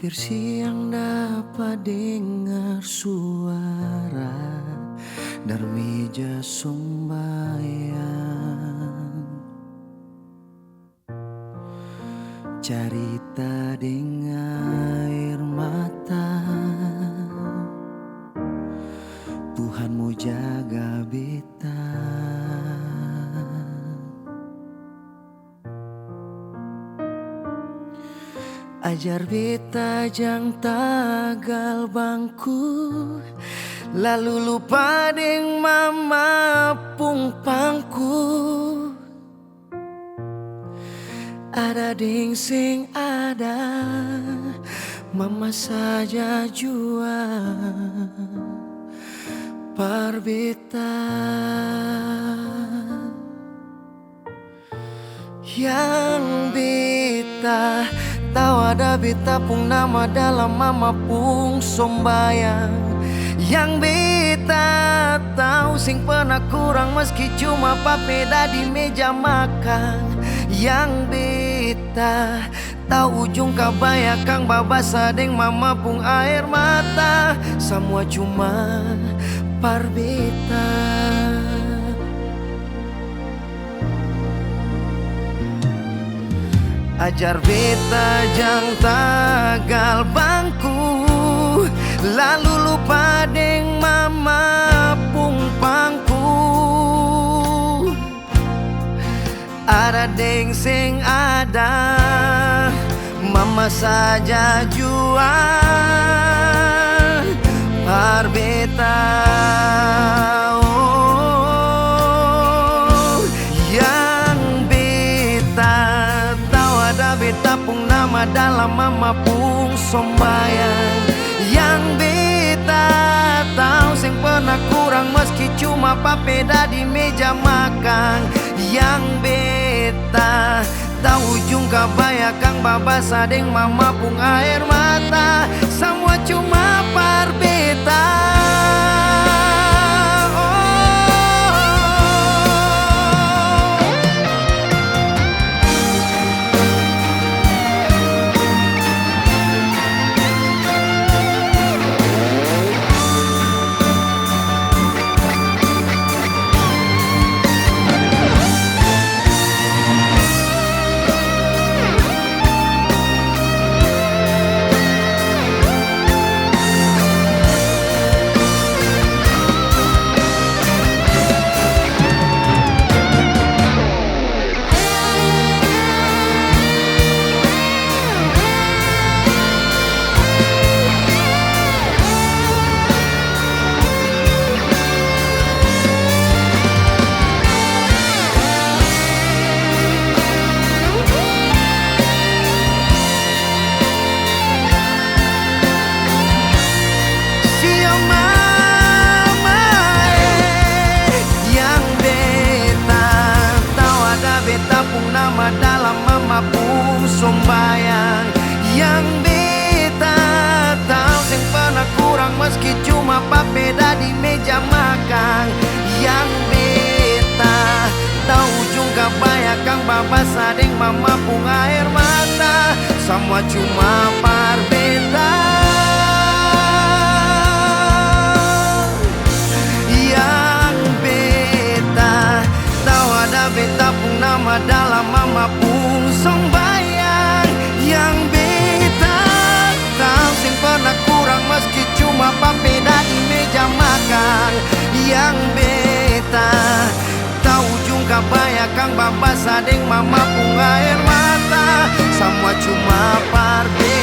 Hampir siang dapat dengar suara Darmija sembahyang, cerita dengan air mata. Tuhan mau jaga beta. Ajar beta jang tagal bangku, lalu lupa deng mama pung pangku. Ada deng sing ada, mama saja jua par beta. Yang beta tahu ada beta pung nama dalam mama pung sombayang. Yang beta tahu sing pernah kurang meski cuma papeda di meja makan. Yang beta tahu ujung kabaya kang babasa deng mama pung air mata. Semua cuma par beta. Ajar beta jang tagal bangku, lalu lupa deng mama pung pangku. Ada deng sing ada, mama saja jua par beta. Beta pung nama dalam mama pung sombayang. Yang beta tahu sing pernah kurang meski cuma papeda di meja makan. Yang beta tahu ujung kabaya kang babasa deng mama pung air mata. Semua cuma par beta. Nama dalam mama pung sombayang. Yang beta tahu sing pernah kurang meski cuma papeda di meja makan. Yang beta tahu ujung kabaya kang babasa deng mama pung air mata. Semua cuma par beta. Yang beta tahu ada beta pung nama dalam mama pung sombayang. Yang beta tahu sing pernah kurang meski cuma papeda di meja makan. Yang beta tahu ujung kabaya kang babasa deng mama pung air mata. Semua cuma par beta.